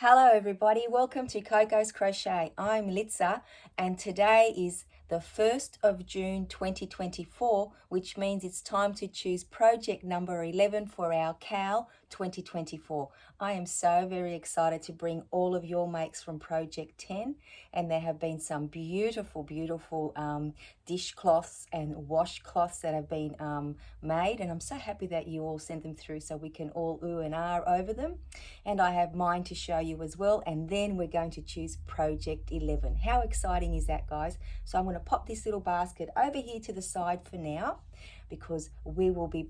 Hello everybody, welcome to Coco's Crochet. I'm Litza and today is the 1st of June 2024, which means it's time to choose project number 11 for our CAL 2024. I am so very excited to bring all of your makes from project 10, and there have been some beautiful dishcloths and washcloths that have been made, and I'm so happy that you all sent them through so we can all ooh and ah over them. And I have mine to show you as well, and then we're going to choose project 11. How exciting is that, guys? So I'm going to pop this little basket over here to the side for now because we will be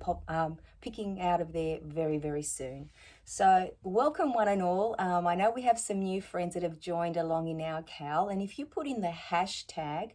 picking out of there very soon. So welcome one and all. I know we have some new friends that have joined along in our CAL, and if you put in the hashtag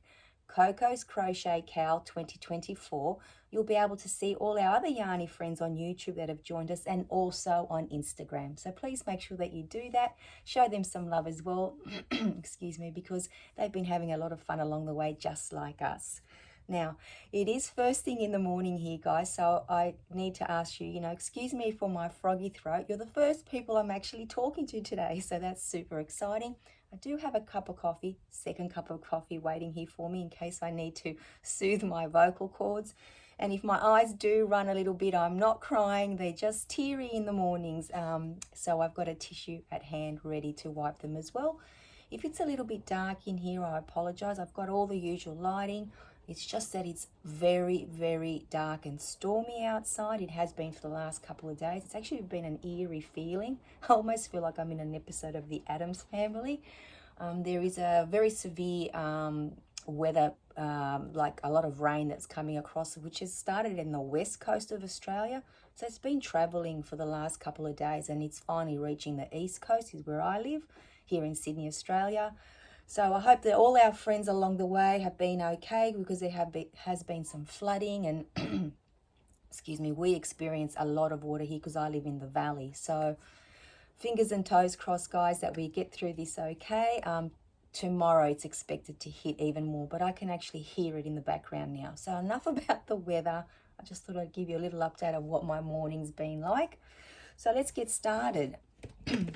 Coco's Crochet CAL 2024, you'll be able to see all our other yarny friends on YouTube that have joined us and also on Instagram. So please make sure that you do that. Show them some love as well, excuse me, because they've been having a lot of fun along the way just like us. Now, it is first thing in the morning here, guys, so I need to ask you, excuse me for my froggy throat. You're the first people I'm actually talking to today, so that's super exciting. I do have a cup of coffee, second cup of coffee waiting here for me in case I need to soothe my vocal cords. And if my eyes do run a little bit, I'm not crying, they're just teary in the mornings. So I've got a tissue at hand ready to wipe them as well. If it's a little bit dark in here, I apologize. I've got all the usual lighting. It's just that it's very dark and stormy outside. It has been for the last couple of days. It's actually been an eerie feeling. I almost feel like I'm in an episode of The Addams Family. There is a very severe weather, like a lot of rain that's coming across, which has started in the west coast of Australia. So it's been traveling for the last couple of days, and it's finally reaching the east coast, is where I live, here in Sydney, Australia. So I hope that all our friends along the way have been okay, because there has been some flooding and excuse me, we experience a lot of water here because I live in the valley. So fingers and toes crossed, guys, that we get through this okay. Tomorrow it's expected to hit even more, but I can actually hear it in the background now. So enough about the weather. I just thought I'd give you a little update of what my morning's been like. So let's get started.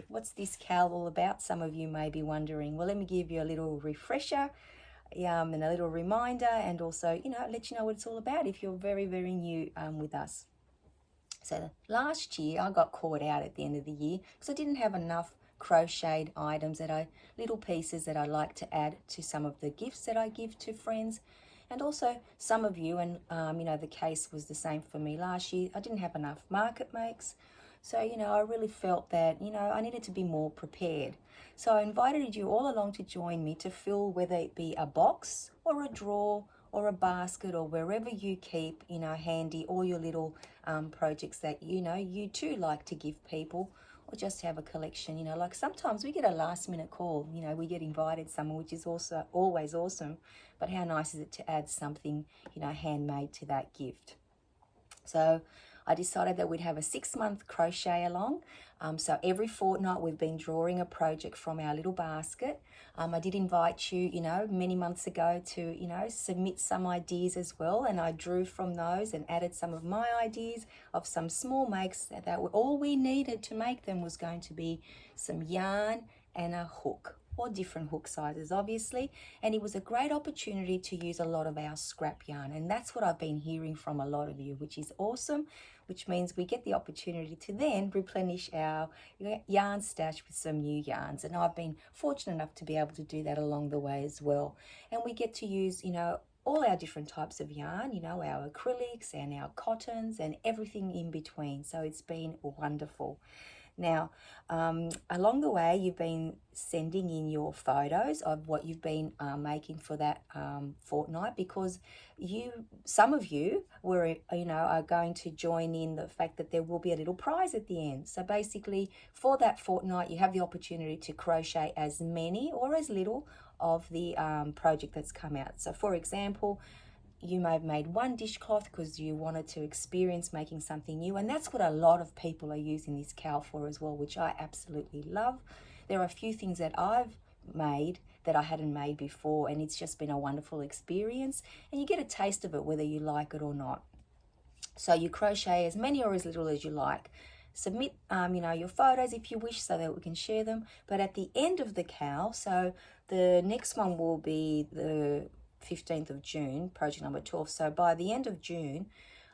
What's this CAL all about? Some of you may be wondering. Well, let me give you a little refresher and a little reminder, and also, let you know what it's all about if you're very new with us. So last year I got caught out at the end of the year because I didn't have enough crocheted items little pieces that I like to add to some of the gifts that I give to friends. And also some of you, and the case was the same for me last year, I didn't have enough market makes. So, I really felt that, I needed to be more prepared. So I invited you all along to join me to fill, whether it be a box or a drawer or a basket or wherever you keep, handy all your little projects that, you too like to give people, or just have a collection. Like sometimes we get a last minute call, we get invited somewhere, which is also always awesome. But how nice is it to add something, handmade to that gift? So I decided that we'd have a 6-month crochet along. So every fortnight we've been drawing a project from our little basket. I did invite you, many months ago to, submit some ideas as well. And I drew from those and added some of my ideas of some small makes that all we needed to make them was going to be some yarn and a hook, or different hook sizes obviously, and it was a great opportunity to use a lot of our scrap yarn, and that's what I've been hearing from a lot of you, which is awesome, which means we get the opportunity to then replenish our yarn stash with some new yarns, and I've been fortunate enough to be able to do that along the way as well. And we get to use all our different types of yarn, our acrylics and our cottons and everything in between, so it's been wonderful. Now, along the way, you've been sending in your photos of what you've been making for that fortnight, because some of you are going to join in the fact that there will be a little prize at the end. So basically, for that fortnight, you have the opportunity to crochet as many or as little of the project that's come out. So for example, you may have made one dishcloth because you wanted to experience making something new, and that's what a lot of people are using this CAL for as well, which I absolutely love. There are a few things that I've made that I hadn't made before, and it's just been a wonderful experience, and you get a taste of it whether you like it or not. So you crochet as many or as little as you like. submit, you know, your photos if you wish so that we can share them. But at the end of the cow, so the next one will be the 15th of June, project number 12. So by the end of June,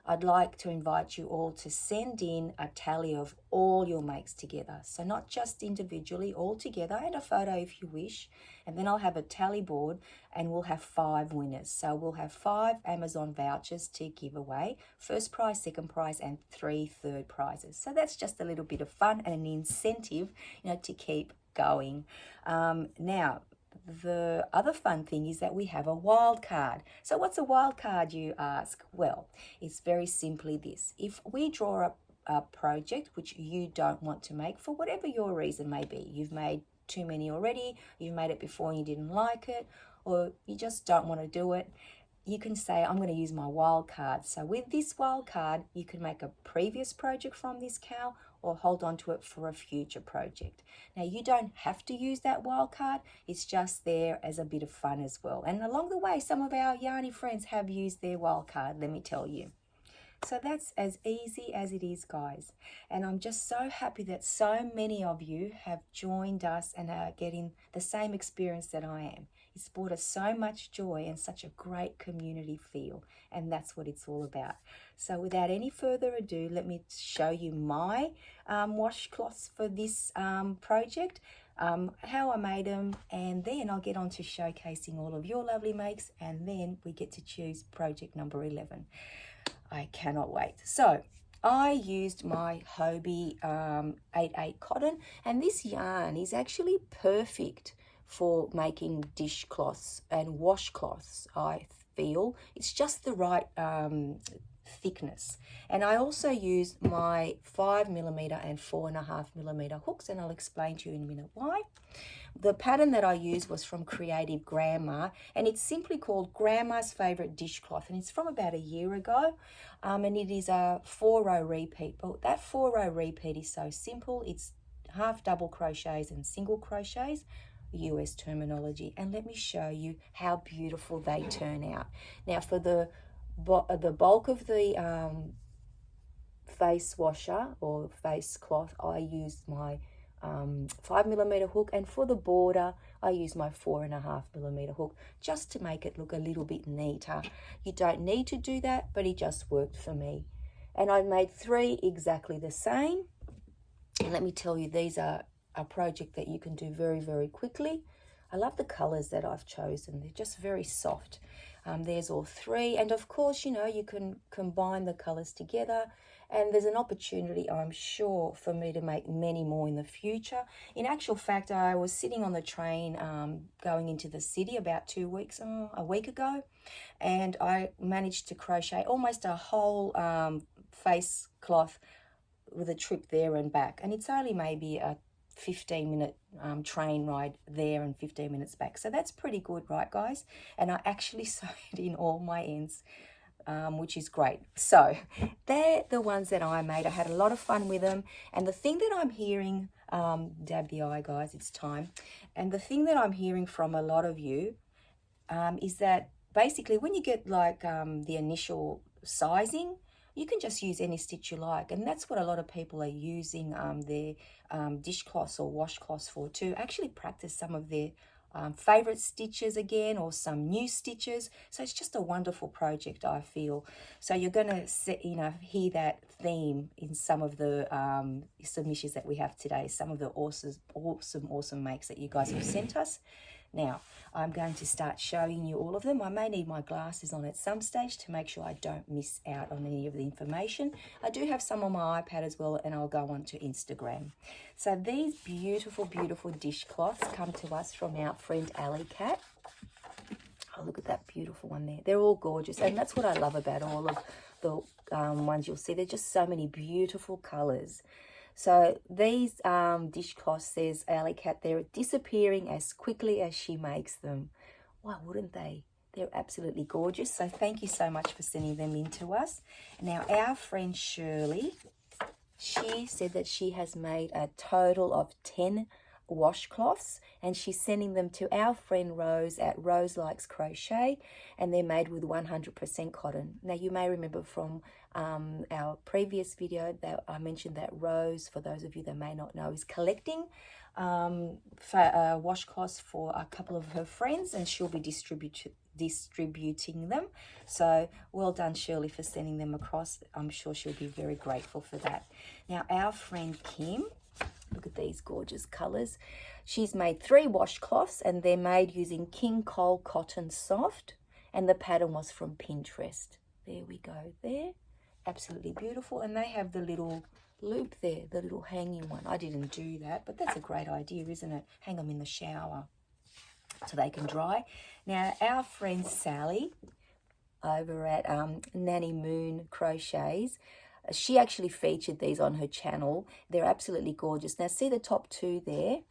I'd like to invite you all to send in a tally of all your makes together. So not just individually, all together, and a photo if you wish. And then I'll have a tally board and we'll have 5 winners. So we'll have 5 Amazon vouchers to give away. First prize, second prize, and 3 third prizes. So that's just a little bit of fun and an incentive, you know, to keep going. Now, the other fun thing is that we have a wild card. So what's a wild card, you ask? Well, it's very simply this. If we draw up a project which you don't want to make for whatever your reason may be, you've made too many already, you've made it before and you didn't like it, or you just don't want to do it, you can say, I'm going to use my wild card. So with this wild card, you can make a previous project from this cow or hold on to it for a future project. Now, you don't have to use that wild card. It's just there as a bit of fun as well. And along the way, some of our yarny friends have used their wild card, let me tell you. So that's as easy as it is, guys. And I'm just so happy that so many of you have joined us and are getting the same experience that I am. It's brought us so much joy and such a great community feel. And that's what it's all about. So without any further ado, let me show you my washcloths for this project, how I made them, and then I'll get on to showcasing all of your lovely makes, and then we get to choose project number 11. I cannot wait. So I used my Hobie 88 cotton, and this yarn is actually perfect for making dishcloths and washcloths, I feel. It's just the right thickness. And I also used my 5mm and 4.5mm hooks, and I'll explain to you in a minute why. The pattern that I used was from Creative Grandma, and it's simply called Grandma's Favorite Dishcloth, and it's from about a year ago, and it is a 4-row repeat. But that 4-row repeat is so simple. It's half double crochets and single crochets, US terminology, and let me show you how beautiful they turn out. Now, for the bulk of the face washer or face cloth, I used my 5mm hook, and for the border I use my 4.5mm hook, just to make it look a little bit neater. You don't need to do that, but it just worked for me. And I made 3 exactly the same, and let me tell you, these are a project that you can do very, very quickly. I love the colors that I've chosen. They're just very soft. There's all 3, and of course, you know, you can combine the colors together, and there's an opportunity, I'm sure, for me to make many more in the future. In actual fact, I was sitting on the train going into the city about a week ago, and I managed to crochet almost a whole face cloth with a trip there and back, and it's only maybe a 15-minute train ride there and 15 minutes back. So that's pretty good, right, guys? And I actually sewed in all my ends, which is great. So they're the ones that I made. I had a lot of fun with them. And the thing that I'm hearing, dab the eye, guys, it's time. And the thing that I'm hearing from a lot of you is that basically when you get like the initial sizing, you can just use any stitch you like, and that's what a lot of people are using their dishcloths or washcloths for, to actually practice some of their favorite stitches again, or some new stitches. So it's just a wonderful project, I feel. So you're going to hear that theme in some of the submissions that we have today, some of the awesome makes that you guys have sent us. Now, I'm going to start showing you all of them. I may need my glasses on at some stage to make sure I don't miss out on any of the information. I do have some on my iPad as well, and I'll go on to Instagram. So these beautiful, beautiful dishcloths come to us from our friend Alley Cat. Oh, look at that beautiful one there. They're all gorgeous, and that's what I love about all of the ones you'll see. They're just so many beautiful colours. So these dishcloths, says Alley Cat, they're disappearing as quickly as she makes them. Why wouldn't they? They're absolutely gorgeous. So thank you so much for sending them in to us. Now, our friend Shirley, she said that she has made a total of 10 washcloths, and she's sending them to our friend Rose at Rose Likes Crochet, and they're made with 100% cotton. Now you may remember from our previous video that I mentioned that Rose, for those of you that may not know, is collecting washcloths for a couple of her friends, and she'll be distributing them. So well done, Shirley, for sending them across. I'm sure she'll be very grateful for that. Now our friend Kim, look at these gorgeous colors. She's made 3 washcloths, and they're made using King Cole Cotton Soft, and the pattern was from Pinterest. There we go there. Absolutely beautiful. And they have the little loop there, the little hanging one. I didn't do that, but that's a great idea, isn't it? Hang them in the shower so they can dry. Now our friend Sally over at Nanny Moon Crochets, she actually featured these on her channel. They're absolutely gorgeous. Now see the top 2 there?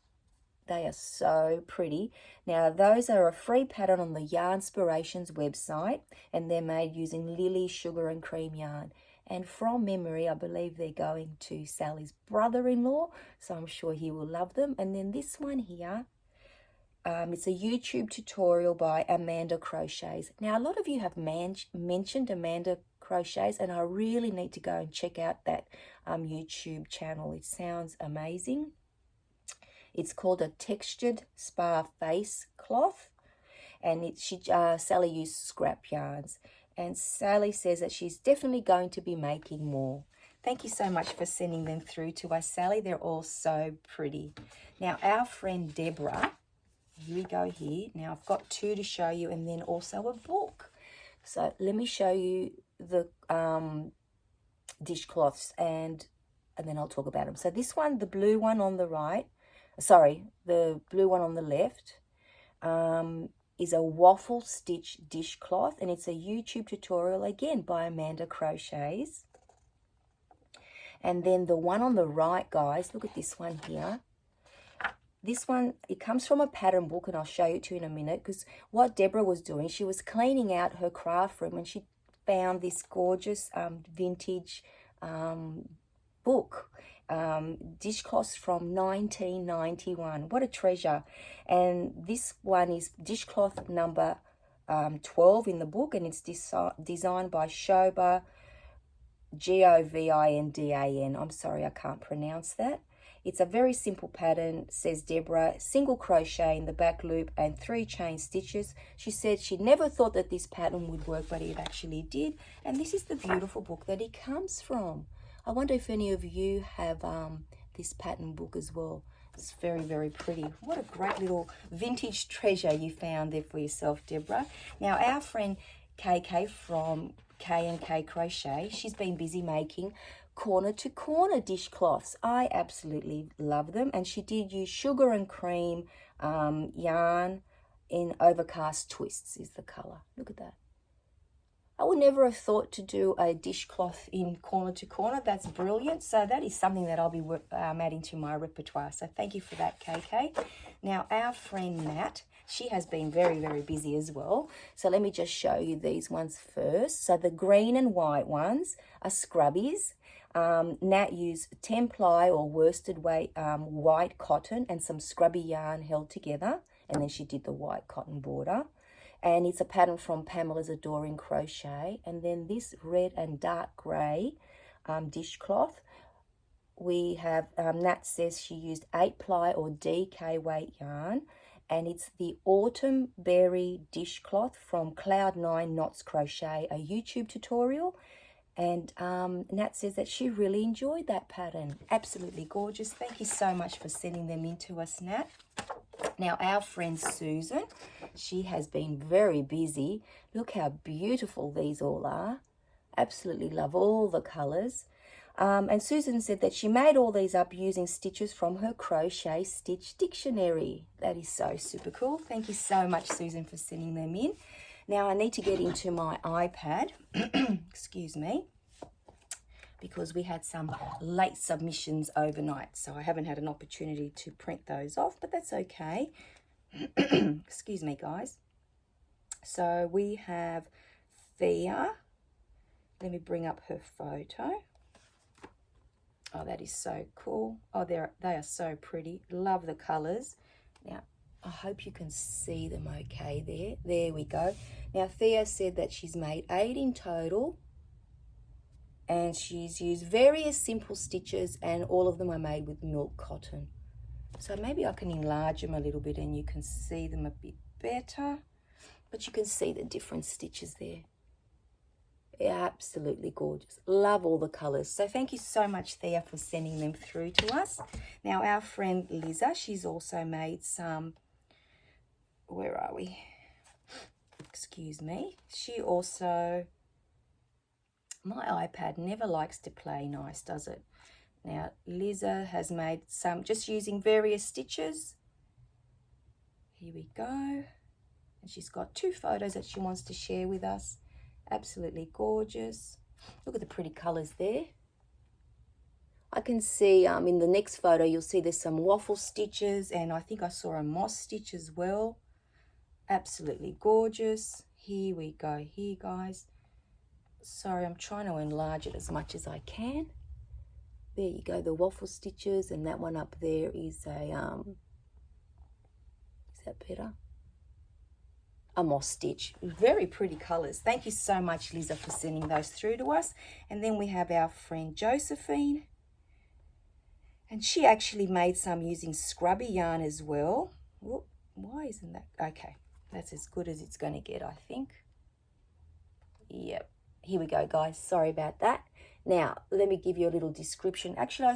They are so pretty. Now those are a free pattern on the Yarnspirations website, and they're made using Lily Sugar and Cream yarn. And from memory, I believe they're going to Sally's brother-in-law, so I'm sure he will love them. And then this one here, it's a YouTube tutorial by Amanda Crochets. Now a lot of you have mentioned Amanda Crochets, and I really need to go and check out that YouTube channel. It sounds amazing. It's called a textured spa face cloth, and Sally used scrap yarns. And Sally says that she's definitely going to be making more. Thank you so much for sending them through to us, Sally. They're all so pretty. Now our friend Deborah, here we go here. Now I've got 2 to show you, and then also a book. So let me show you the dishcloths, and then I'll talk about them. So this one, the blue one on the right, the blue one on the left, is a waffle stitch dishcloth, and it's a YouTube tutorial again by Amanda Crochets. And then the one on the right, guys, look at this one here. This one, it comes from a pattern book, and I'll show you to in a minute, because what Deborah was doing, she was cleaning out her craft room, and she found this gorgeous vintage book, dishcloths from 1991. What a treasure. And this one is dishcloth number 12 in the book, and it's designed by Shoba, Govindan. I'm sorry, I can't pronounce that. It's a very simple pattern, says Deborah, single crochet in the back loop and 3 chain stitches. She said she never thought that this pattern would work, but it actually did. And this is the beautiful book that it comes from. I wonder if any of you have this pattern book as well. It's very, very pretty. What a great little vintage treasure you found there for yourself, Deborah. Now, our friend KK from K&K Crochet, she's been busy making corner to corner dishcloths. I absolutely love them, and she did use sugar and cream yarn in Overcast Twists is the color. Look at that. I would never have thought to do a dishcloth in corner to corner. That's brilliant. So that is something that I'll be adding to my repertoire. So thank you for that, KK. Now our friend Nat, she has been very, very busy as well. So let me just show you these ones first. So the green and white ones are scrubbies. Nat used 10 ply or worsted weight white cotton and some scrubby yarn held together, and then she did the white cotton border, and it's a pattern from Pamela's Adoring Crochet. And then this red and dark grey dishcloth, we have Nat says she used 8 ply or DK weight yarn, and it's the Autumn Berry dishcloth from Cloud9 Knots Crochet, a YouTube tutorial. And Nat says that she really enjoyed that pattern. Absolutely gorgeous. Thank you so much for sending them in to us, Nat. Now, our friend Susan, she has been very busy. Look how beautiful these all are. Absolutely love all the colours. And Susan said that she made all these up using stitches from her Crochet Stitch Dictionary. That is so super cool. Thank you so much, Susan, for sending them in. Now I need to get into my iPad, excuse me, because we had some late submissions overnight, so I haven't had an opportunity to print those off, but that's okay. Excuse me, guys. So we have Thea. Let me bring up her photo. Oh, that is so cool. Oh, they are so pretty. Love the colors. Now, I hope you can see them okay there. There we go. Now, Thea said that she's made 8 in total, and she's used various simple stitches, and all of them are made with milk cotton. So maybe I can enlarge them a little bit and you can see them a bit better, but you can see the different stitches there. Absolutely gorgeous. Love all the colors. So thank you so much, Thea, for sending them through to us. Now, our friend Liza, she's also made some, where are we? Excuse me. She also, my iPad never likes to play nice, does it? Now, Liza has made some just using various stitches. Here we go. And she's got 2 photos that she wants to share with us. Absolutely gorgeous. Look at the pretty colors there. I can see in the next photo you'll see there's some waffle stitches, and I think I saw a moss stitch as well. Absolutely gorgeous. Here we go here, guys. Sorry, I'm trying to enlarge it as much as I can. There you go, the waffle stitches, and that one up there is a is that better? A moss stitch. Very pretty colors. Thank you so much, Liza, for sending those through to us. And then we have our friend Josephine, and she actually made some using scrubby yarn as well. Whoop, why isn't that? Okay, that's as good as it's going to get, I think. Yep, here we go, guys. Sorry about that. Now, let me give you a little description. Actually, I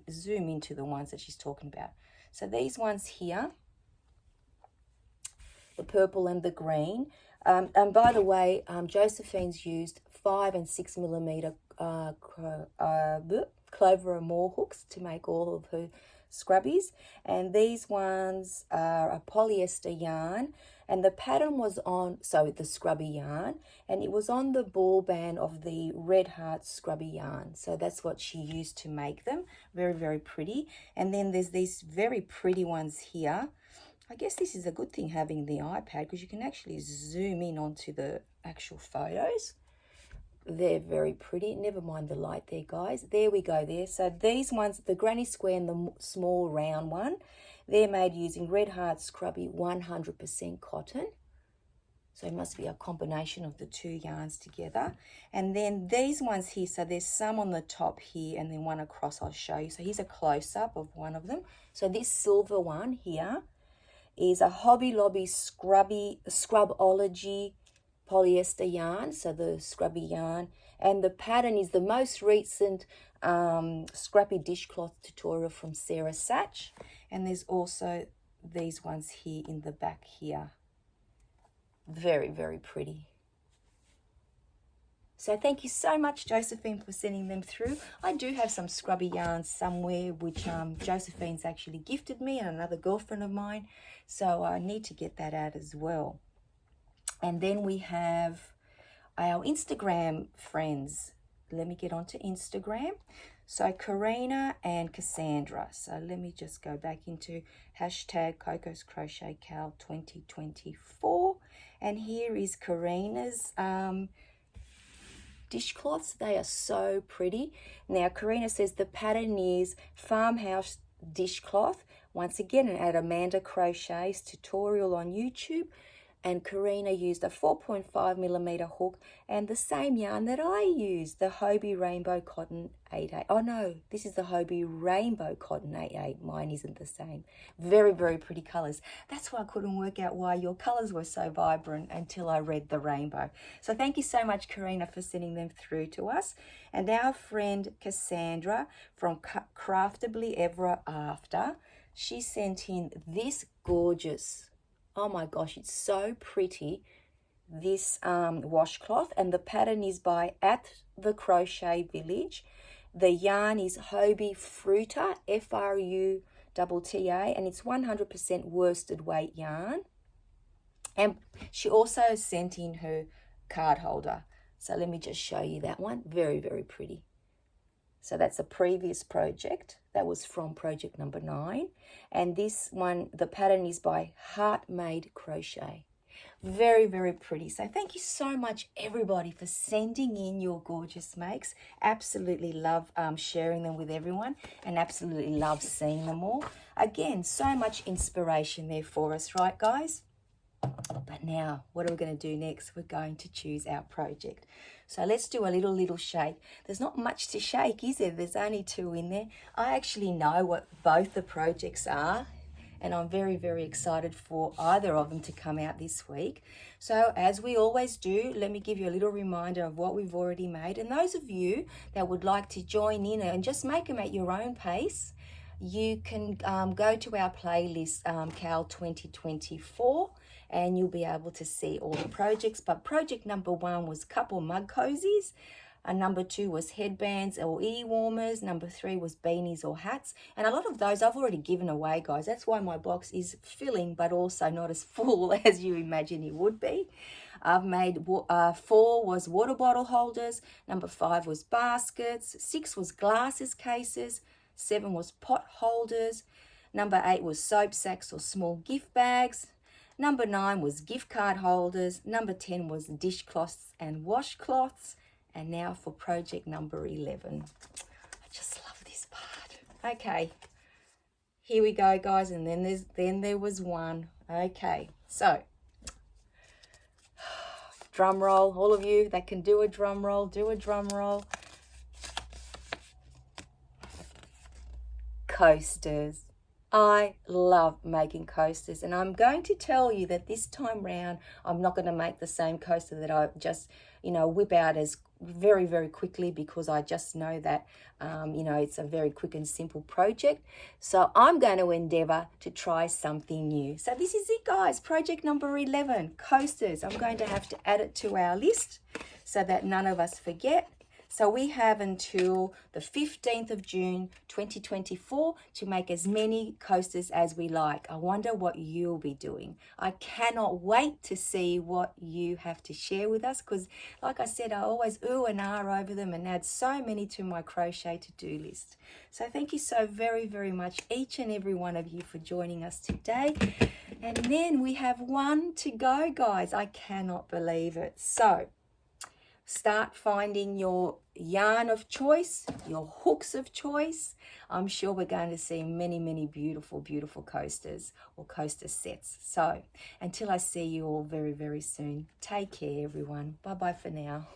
zoom into the ones that she's talking about. So these ones here, the purple and the green. And by the way, Josephine's used 5 and 6 millimeter Clover and More hooks to make all of her scrubbies. And these ones are a polyester yarn. And the pattern was on, so the scrubby yarn, and it was on the ball band of the Red Heart scrubby yarn. So that's what she used to make them. Very, very pretty. And then there's these very pretty ones here. I guess this is a good thing having the iPad, because you can actually zoom in onto the actual photos. They're very pretty. Never mind the light there, guys. There we go there. So these ones, the granny square and the small round one, they're made using Red Heart Scrubby 100% cotton. So it must be a combination of the 2 yarns together. And then these ones here, so there's some on the top here and then one across I'll show you. So here's a close-up of one of them. So this silver one here is a Hobby Lobby Scrubology polyester yarn, so the scrubby yarn, and the pattern is the most recent scrappy dishcloth tutorial from Sarah Satch. And there's also these ones here in the back here. Very, very pretty. So thank you so much, Josephine, for sending them through. I do have some scrubby yarns somewhere, which Josephine's actually gifted me, and another girlfriend of mine. So I need to get that out as well. And then we have our Instagram friends. Let me get onto Instagram. So Karina and Cassandra. So let me just go back into hashtag Coco's Crochet Cal 2024. And here is Karina's dishcloths. They are so pretty. Now, Karina says the pattern is Farmhouse Dishcloth. Once again, at Amanda Crochet's tutorial on YouTube. And Karina used a 4.5 millimeter hook and the same yarn that I used, the Hobie Rainbow Cotton 88. Oh no, this is the Hobie Rainbow Cotton 88. Mine isn't the same. Very, very pretty colors. That's why I couldn't work out why your colors were so vibrant until I read the rainbow. So thank you so much, Karina, for sending them through to us. And our friend Cassandra from Craftably Ever After, she sent in this gorgeous, oh my gosh, it's so pretty, this washcloth, and the pattern is by At the Crochet Village. The yarn is Hobie Fruta, F-R-U-T-T-A, and it's 100% worsted weight yarn. And she also sent in her card holder. So let me just show you that one. Very, very pretty. So that's a previous project. That was from project number 9. And this one, the pattern is by Heart Made Crochet. Very, very pretty. So thank you so much, everybody, for sending in your gorgeous makes. Absolutely love sharing them with everyone, and absolutely love seeing them all. Again, so much inspiration there for us, right, guys? But now, what are we going to do next? We're going to choose our project. So let's do a little shake. There's not much to shake, is there? There's only 2 in there. I actually know what both the projects are, and I'm very, very excited for either of them to come out this week. So as we always do, let me give you a little reminder of what we've already made. And those of you that would like to join in and just make them at your own pace, you can go to our playlist, Cal 2024, and you'll be able to see all the projects. But project number 1 was couple mug cozies. Number 2 was headbands or e-warmers. Number 3 was beanies or hats. And a lot of those I've already given away, guys. That's why my box is filling, but also not as full as you imagine it would be. I've made 4 was water bottle holders. Number 5 was baskets. 6 was glasses cases. 7 was pot holders. Number 8 was soap sacks or small gift bags. Number 9 was gift card holders. Number 10 was dishcloths and washcloths. And now for project number 11. I just love this part. Okay, here we go, guys. And then there was 1. Okay, so drum roll. All of you that can do a drum roll, do a drum roll. Coasters. I love making coasters, and I'm going to tell you that this time round I'm not going to make the same coaster that I just whip out as very, very quickly, because I just know that it's a very quick and simple project. So I'm going to endeavor to try something new. So this is it, guys. Project number 11, coasters. I'm going to have to add it to our list so that none of us forget. So we have until the 15th of June 2024 to make as many coasters as we like. I wonder what you'll be doing. I cannot wait to see what you have to share with us, because like I said, I always ooh and ah over them and add so many to my crochet to-do list. So thank you so very, very much, each and every one of you, for joining us today. And then we have 1 to go, guys. I cannot believe it. So start finding your yarn of choice, your hooks of choice. I'm sure we're going to see many, many beautiful, beautiful coasters or coaster sets. So until I see you all very, very soon, take care, everyone. Bye-bye for now.